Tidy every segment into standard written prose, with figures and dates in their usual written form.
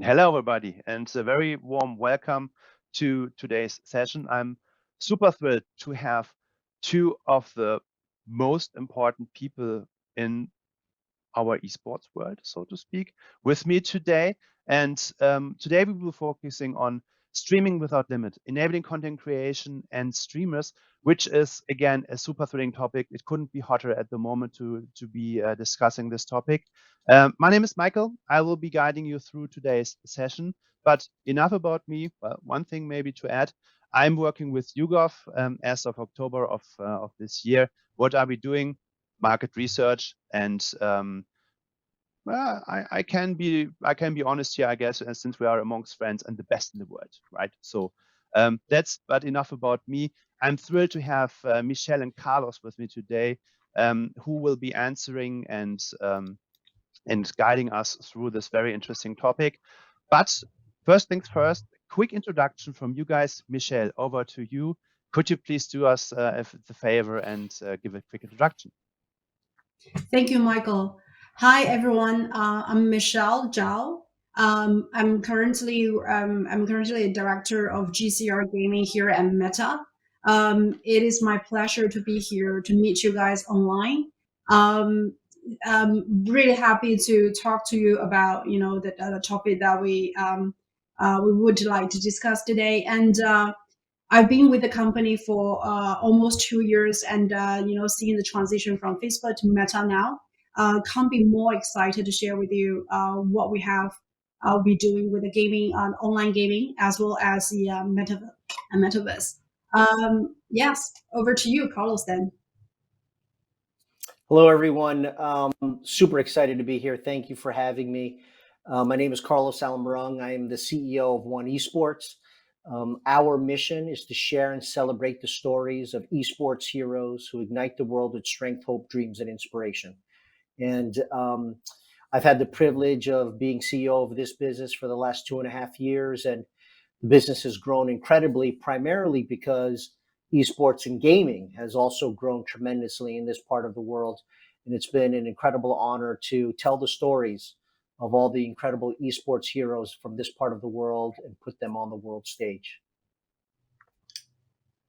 Hello, everybody, and a very warm welcome to today's session. I'm super thrilled to have two of the most important people in our esports world, so to speak, with me today. And today we will be focusing on streaming without limit, enabling content creation and streamers, which is again a super thrilling topic. It couldn't be hotter at the moment to be discussing this topic. My name is Michael. I will be guiding you through today's session. But enough about me. Well, one thing maybe to add. I'm working with YouGov as of October of this year. What are we doing? Market research and well, I can be honest here, I guess, since we are amongst friends and the best in the world, right? So that's but enough about me. I'm thrilled to have Michelle and Carlos with me today, who will be answering and guiding us through this very interesting topic. But first things first, quick introduction from you guys. Michelle, over to you. Could you please do us the favor and give a quick introduction? Thank you, Michael. Hi, everyone. I'm Michelle Zhao. I'm currently a director of GCR Gaming here at Meta. It is my pleasure to be here to meet you guys online. I'm really happy to talk to you about the topic that we would like to discuss today. And I've been with the company for almost 2 years, and seeing the transition from Facebook to Meta now, can't be more excited to share with you what we have. I'll be doing with the gaming, online gaming, as well as the metaverse. Yes, over to you, Carlos. Then. Hello, everyone. Super excited to be here. Thank you for having me. My name is Carlos Alimurung. I am the CEO of One Esports. Our mission is to share and celebrate the stories of esports heroes who ignite the world with strength, hope, dreams, and inspiration. And I've had the privilege of being CEO of this business for the last 2.5 years, and the business has grown incredibly, primarily because esports and gaming has also grown tremendously in this part of the world. And it's been an incredible honor to tell the stories of all the incredible esports heroes from this part of the world and put them on the world stage.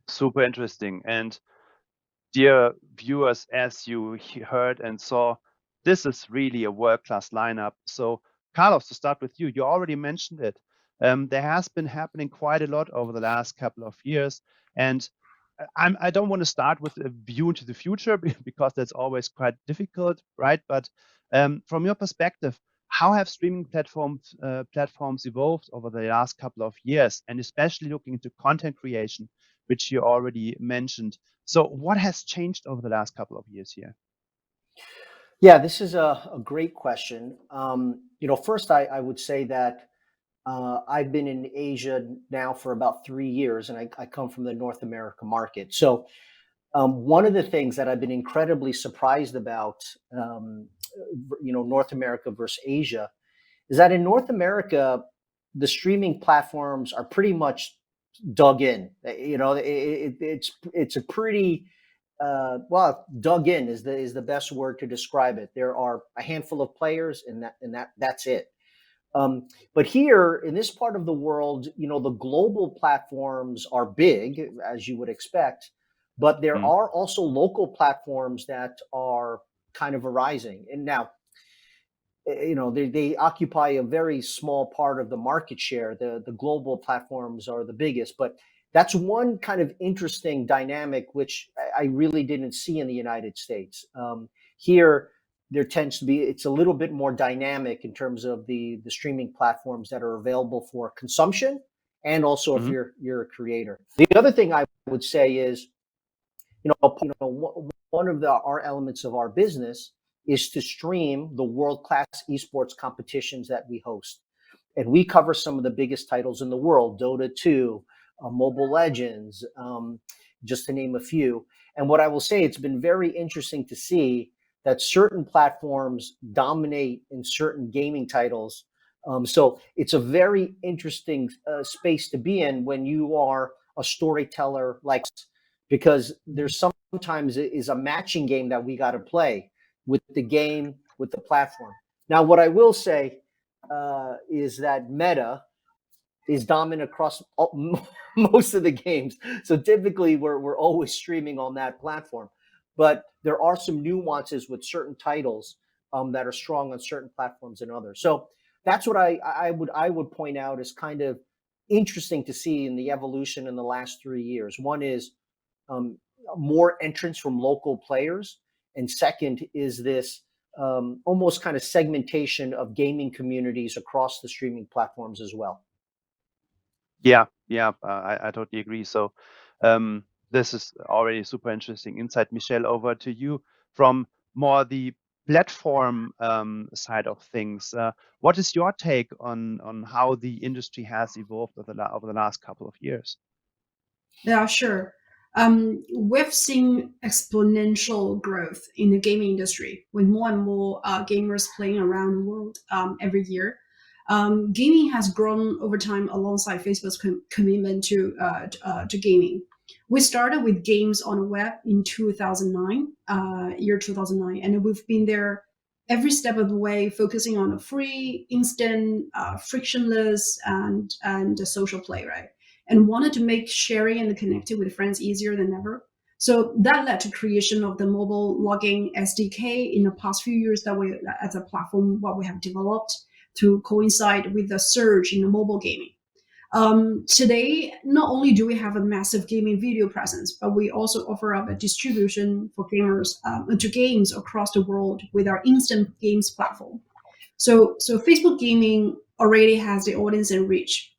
Super interesting. And dear viewers, as you heard and saw, this is really a world-class lineup. So Carlos, to start with you, you already mentioned it. There has been happening quite a lot over the last couple of years. And I don't want to start with a view into the future because that's always quite difficult, right? But from your perspective, how have streaming platforms evolved over the last couple of years, and especially looking into content creation, which you already mentioned? So what has changed over the last couple of years here? Yeah, this is a great question. First I would say that I've been in Asia now for about 3 years, and I come from the North America market. So one of the things that I've been incredibly surprised about, North America versus Asia, is that in North America, the streaming platforms are pretty much dug in. It's a pretty dug in is the best word to describe it. There are a handful of players, and that's it. But here in this part of the world, the global platforms are big, as you would expect, but there are also local platforms that are kind of arising. And now, they occupy a very small part of the market share. The global platforms are the biggest, but that's one kind of interesting dynamic, which I really didn't see in the United States. Here, there tends to be, it's a little bit more dynamic in terms of the streaming platforms that are available for consumption, and also if you're a creator. The other thing I would say is, one of our elements of our business is to stream the world-class esports competitions that we host. And we cover some of the biggest titles in the world: Dota 2, Mobile Legends, just to name a few. And what I will say, it's been very interesting to see that certain platforms dominate in certain gaming titles. So it's a very interesting space to be in when you are a storyteller, because there's sometimes is a matching game that we got to play with the game, with the platform. Now, what I will say, is that Meta is dominant across most of the games. So typically we're always streaming on that platform. But there are some nuances with certain titles that are strong on certain platforms and others. So that's what I would point out as kind of interesting to see in the evolution in the last 3 years. One is more entrance from local players. And second is this almost kind of segmentation of gaming communities across the streaming platforms as well. Yeah, I totally agree. So this is already super interesting insight. Michelle, over to you from more the platform side of things. What is your take on how the industry has evolved over the last couple of years? Yeah, sure. We've seen exponential growth in the gaming industry with more and more gamers playing around the world every year. Gaming has grown over time alongside Facebook's commitment to gaming. We started with games on the web in 2009, and we've been there every step of the way, focusing on a free, instant, frictionless, and a social play, right? And wanted to make sharing and connecting with friends easier than ever. So that led to creation of the mobile logging SDK in the past few years that we, as a platform, what we have developed to coincide with the surge in the mobile gaming. Today, not only do we have a massive gaming video presence, but we also offer up a distribution for gamers to games across the world with our instant games platform. So Facebook Gaming already has the audience and reach,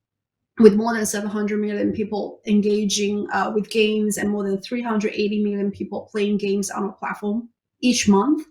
with more than 700 million people engaging with games and more than 380 million people playing games on our platform each month.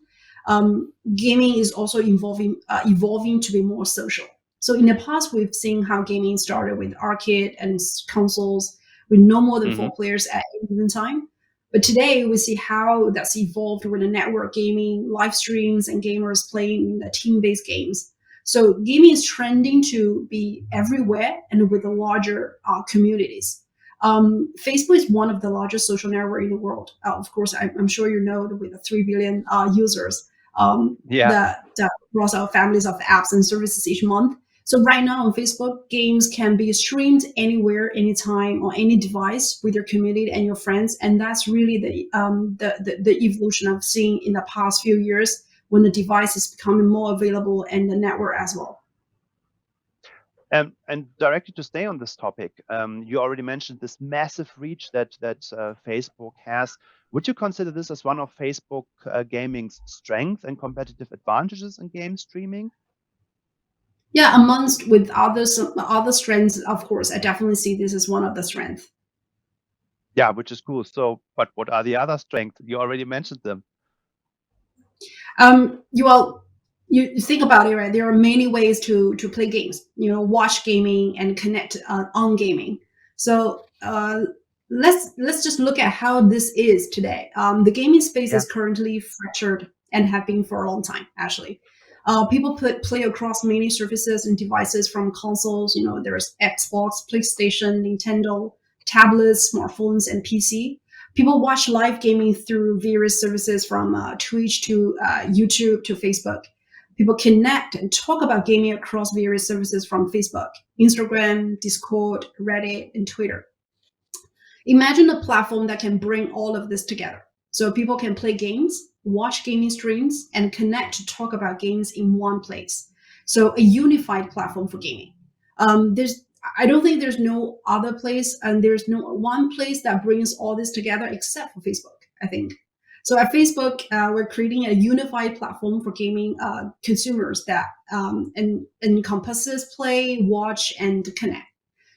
Gaming is also evolving to be more social. So in the past, we've seen how gaming started with arcade and consoles with no more than 4 players at any given time. But today, we see how that's evolved with the network gaming, live streams, and gamers playing the team-based games. So gaming is trending to be everywhere and with the larger communities. Facebook is one of the largest social networks in the world. Of course, I'm sure you know that with the 3 billion users that across our families of apps and services each month. So right now on Facebook, games can be streamed anywhere, anytime, on any device with your community and your friends. And that's really the evolution I've seen in the past few years, when the device is becoming more available and the network as well. And directly to stay on this topic, you already mentioned this massive reach that Facebook has. Would you consider this as one of Facebook gaming's strengths and competitive advantages in game streaming? Yeah, amongst with other strengths, of course, I definitely see this as one of the strengths. Yeah, which is cool. So, but what are the other strengths? You already mentioned them. You think about it, right? There are many ways to play games. Watch gaming and connect on gaming. So let's just look at how this is today. The gaming space is currently fractured and have been for a long time, actually. People play across many surfaces and devices, from consoles. There's Xbox, PlayStation, Nintendo, tablets, smartphones, and PC. People watch live gaming through various services, from Twitch to YouTube to Facebook. People connect and talk about gaming across various services, from Facebook, Instagram, Discord, Reddit, and Twitter. Imagine a platform that can bring all of this together. So people can play games, watch gaming streams, and connect to talk about games in one place. So a unified platform for gaming. I don't think there's no other place, and there's no one place that brings all this together except for Facebook, I think. So at Facebook, we're creating a unified platform for gaming consumers that encompasses play, watch, and connect.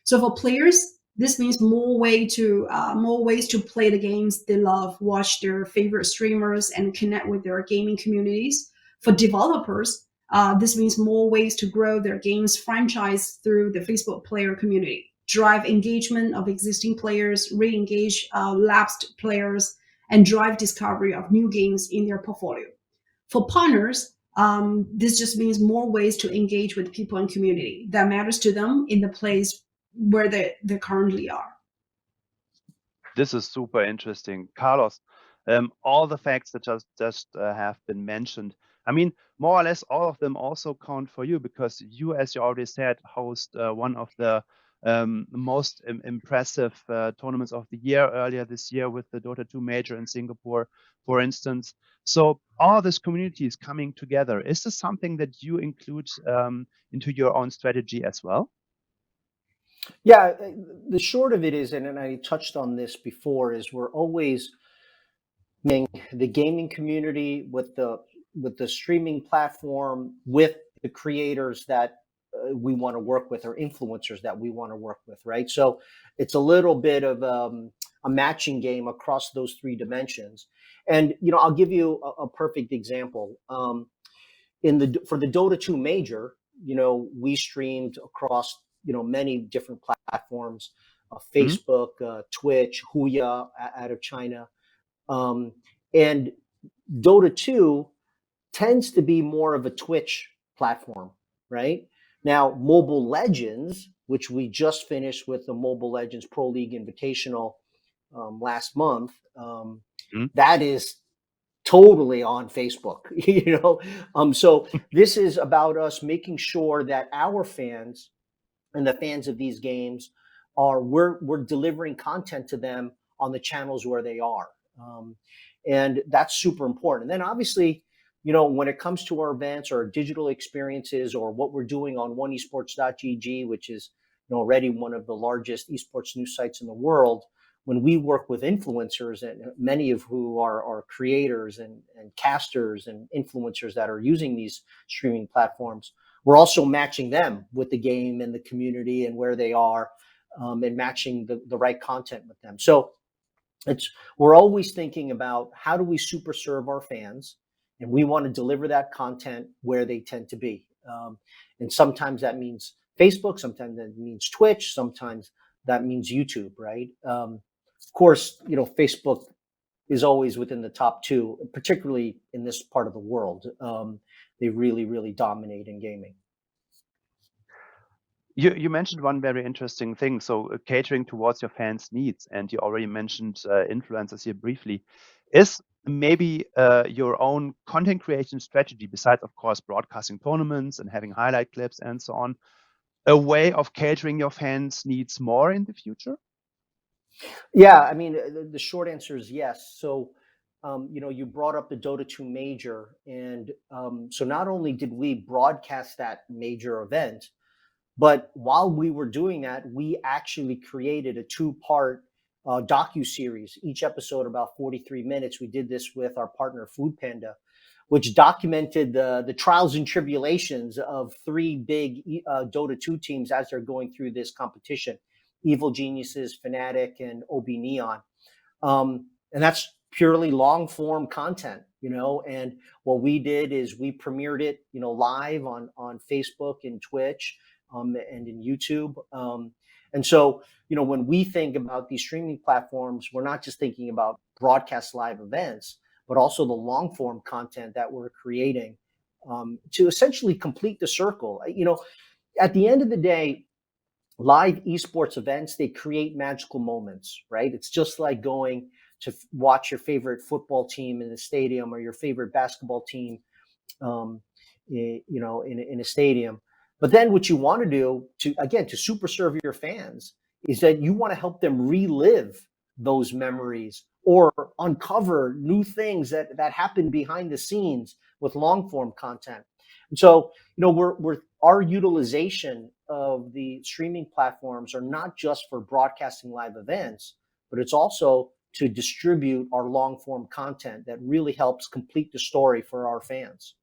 So for players, this means more ways to play the games they love, watch their favorite streamers, and connect with their gaming communities. For developers, this means more ways to grow their games franchise through the Facebook player community, drive engagement of existing players, re-engage lapsed players, and drive discovery of new games in their portfolio. For partners, this just means more ways to engage with people and community that matters to them in the place where they currently are. This is super interesting. Carlos, all the facts that just have been mentioned, I mean, more or less all of them also count for you, because you, as you already said, host one of the most impressive tournaments of the year earlier this year with the Dota 2 Major in Singapore, for instance. So all this community is coming together. Is this something that you include into your own strategy as well? Yeah, the short of it is, and I touched on this before, is we're always making the gaming community with the streaming platform, with the creators that we want to work with, or influencers that we want to work with, right? So it's a little bit of a matching game across those three dimensions. And I'll give you a perfect example. For the Dota 2 Major, we streamed across many different platforms, Facebook, Twitch, Huya out of China, and Dota 2 tends to be more of a Twitch platform, right? Now, Mobile Legends, which we just finished with the Mobile Legends Pro League Invitational last month, that is totally on Facebook, So this is about us making sure that our fans and the fans of these games we're delivering content to them on the channels where they are. And that's super important. And then obviously, when it comes to our events or digital experiences or what we're doing on oneesports.gg, which is already one of the largest esports news sites in the world, when we work with influencers, and many of who are creators and casters and influencers that are using these streaming platforms, we're also matching them with the game and the community and where they are, and matching the right content with them. So we're always thinking about how do we super serve our fans, and we want to deliver that content where they tend to be. And sometimes that means Facebook, sometimes that means Twitch, sometimes that means YouTube, right? Of course, Facebook is always within the top two, particularly in this part of the world. They really, really dominate in gaming. You mentioned one very interesting thing. So catering towards your fans' needs, and you already mentioned influencers here briefly. Is maybe your own content creation strategy, besides, of course, broadcasting tournaments and having highlight clips and so on, a way of catering your fans' needs more in the future? Yeah, I mean, the short answer is yes. So, you brought up the Dota 2 Major, and so not only did we broadcast that major event, but while we were doing that, we actually created a 2-part docu-series, each episode about 43 minutes. We did this with our partner Food Panda, which documented the trials and tribulations of 3 big Dota 2 teams as they're going through this competition: Evil Geniuses, Fnatic, and OB Neon. And that's purely long form content, and what we did is we premiered it, live on Facebook and Twitch, and in YouTube. And so, when we think about these streaming platforms, we're not just thinking about broadcast live events, but also the long form content that we're creating to essentially complete the circle. At the end of the day, live esports events, they create magical moments, right? It's just like going to watch your favorite football team in a stadium, or your favorite basketball team, in a stadium. But then what you want to do to super serve your fans is that you want to help them relive those memories or uncover new things that happen behind the scenes with long form content. And so, our utilization of the streaming platforms are not just for broadcasting live events, but it's also to distribute our long form content that really helps complete the story for our fans.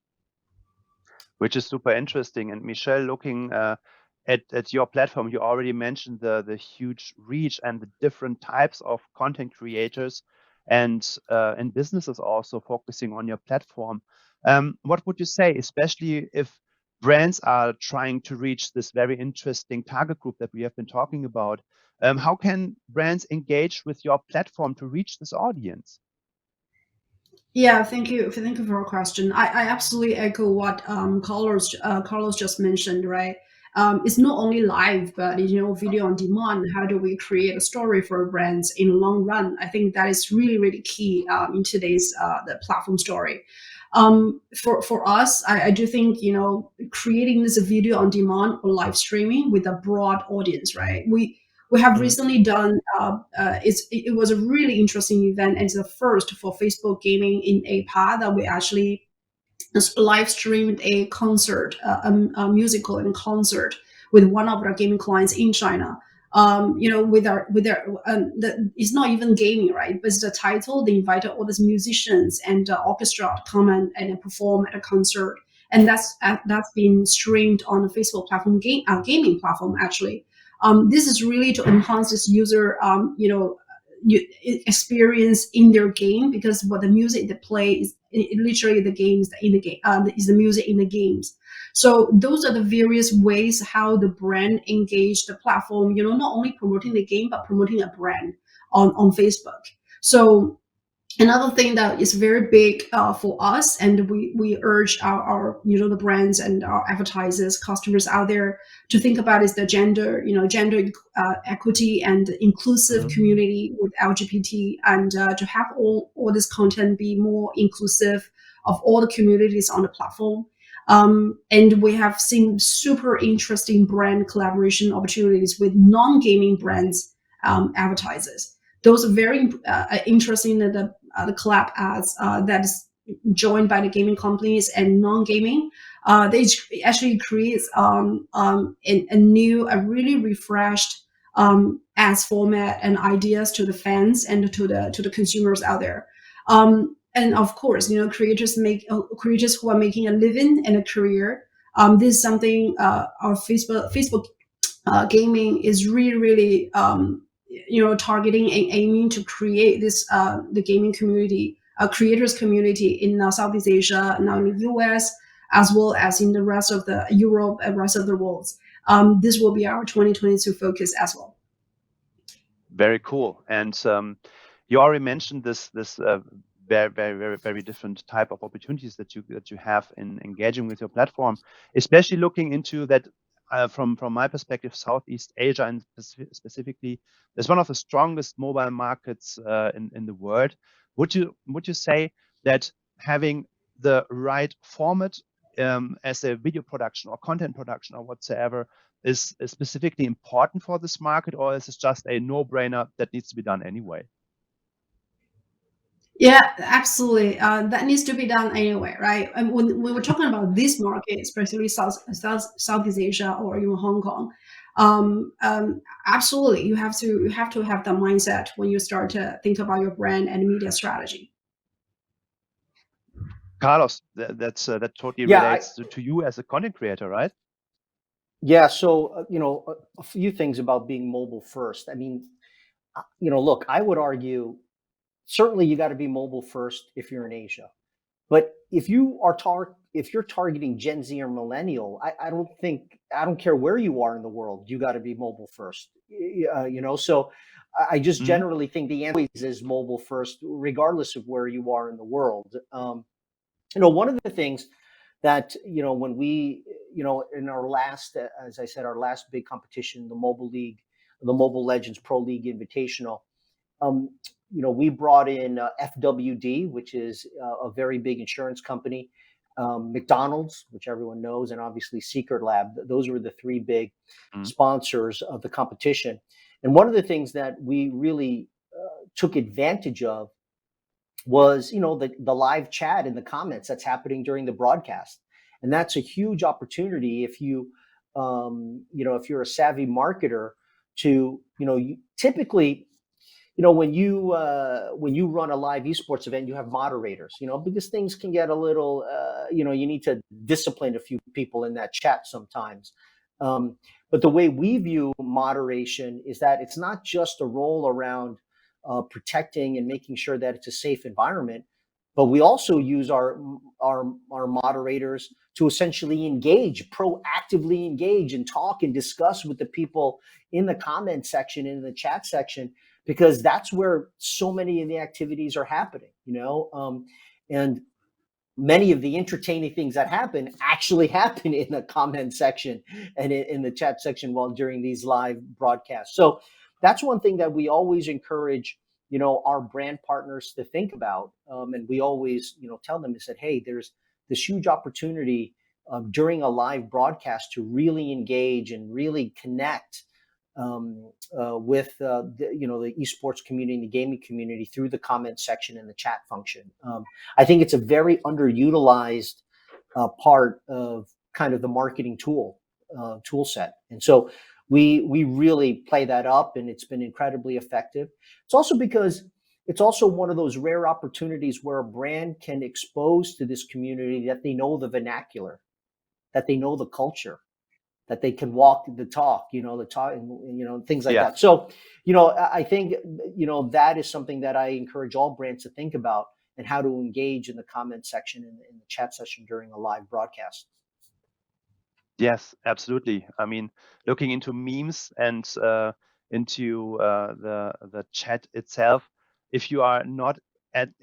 Which is super interesting. And Michelle, looking at your platform, you already mentioned the huge reach and the different types of content creators and businesses also focusing on your platform. What would you say, especially if brands are trying to reach this very interesting target group that we have been talking about? How can brands engage with your platform to reach this audience? Yeah, thank you for your question. I absolutely echo what Carlos just mentioned, right? It's not only live, but video on demand. How do we create a story for brands in the long run? I think that is really, really key in today's the platform story. For us, I do think, creating this video on demand or live streaming with a broad audience, right? We have recently done, it was a really interesting event, and it's the first for Facebook gaming in APA that we actually live streamed a concert, a musical and concert with one of our gaming clients in China. It's not even gaming, right? But it's the title. They invited all these musicians and orchestra to come and perform at a concert, and that's been streamed on the Facebook platform, gaming platform actually. This is really to enhance this user, experience in their game, because what the music they play is literally the games in the game, is the music in the games. So those are the various ways how the brand engage the platform, not only promoting the game, but promoting a brand on Facebook. So another thing that is very big for us, and we urge our the brands and our advertisers, customers out there to think about, is the gender equity and inclusive community with LGBT, and to have all this content be more inclusive of all the communities on the platform. And we have seen super interesting brand collaboration opportunities with non-gaming brands, advertisers. Those are very interesting, the collab ads that is joined by the gaming companies and non-gaming. They actually creates a really refreshed ads format and ideas to the fans and to the consumers out there. And of course, creators who are making a living and a career. This is something our Facebook gaming is really targeting and aiming to create this the gaming community, creators community in Southeast Asia, now in the US, as well as in the rest of the Europe and rest of the world. This will be our 2022 focus as well. Very cool. And you already mentioned this very, very, very, very different type of opportunities that you have in engaging with your platform, especially looking into that. From my perspective, Southeast Asia, and specifically, is one of the strongest mobile markets in the world. Would you say that having the right format as a video production or content production or whatsoever is specifically important for this market, or is it just a no-brainer that needs to be done anyway? Yeah, absolutely. That needs to be done anyway, right? And when we're talking about this market, especially Southeast Asia or even Hong Kong, absolutely, you have to have that mindset when you start to think about your brand and media strategy. Carlos, that totally relates to you as a content creator, right? Yeah. So a few things about being mobile first. I mean, look, I would argue, certainly you got to be mobile first if you're in Asia, but if you're targeting Gen Z or millennial, I don't care where you are in the world, you got to be mobile first. So I just generally think the answer is mobile first, regardless of where you are in the world. One of the things that when we in our last, as I said, our last big competition, the Mobile League, the Mobile Legends Pro League Invitational. We brought in FWD, which is a very big insurance company, McDonald's, which everyone knows, and obviously Secret Lab. Those were the three big sponsors of the competition. And one of the things that we really took advantage of was, the live chat in the comments that's happening during the broadcast. And that's a huge opportunity if you, if you're a savvy marketer to, typically, when you run a live esports event, you have moderators, because things can get a little, you need to discipline a few people in that chat sometimes. But the way we view moderation is that it's not just a role around protecting and making sure that it's a safe environment, but we also use our moderators to essentially proactively engage and talk and discuss with the people in the comment section, in the chat section, because that's where so many of the activities are happening, and many of the entertaining things that actually happen in the comment section and in the chat section during these live broadcasts. So that's one thing that we always encourage our brand partners to think about. And we always, tell them, is that, hey, there's this huge opportunity during a live broadcast to really engage and really connect with the esports community, the gaming community through the comment section and the chat function. I think it's a very underutilized part of kind of the marketing tool set, and so we really play that up, and it's been incredibly effective. It's also because it's also one of those rare opportunities where a brand can expose to this community that they know the vernacular, that they know the culture, that they can walk the talk, and things like that. So, I think, that is something that I encourage all brands to think about, and how to engage in the comment section and in the chat session during a live broadcast. Yes, absolutely. I mean, looking into memes and into the chat itself, if you are not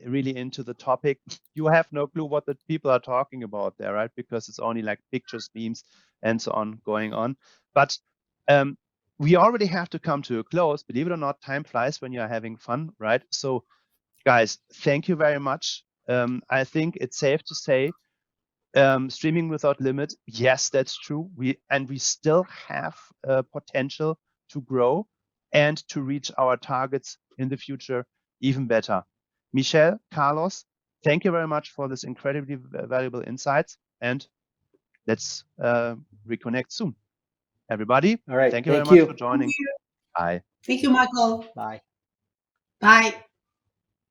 really into the topic, you have no clue what the people are talking about there, right? Because it's only like pictures, memes, and so on going on. But we already have to come to a close. Believe it or not, time flies when you're having fun, right? So, guys, thank you very much. I think it's safe to say, streaming without limit, yes, that's true. We still have potential to grow and to reach our targets in the future even better. Michelle, Carlos, thank you very much for this incredibly valuable insights, and let's reconnect soon. Everybody, all right, thank you very much for joining. Bye. Thank you, Michael. Bye. Bye.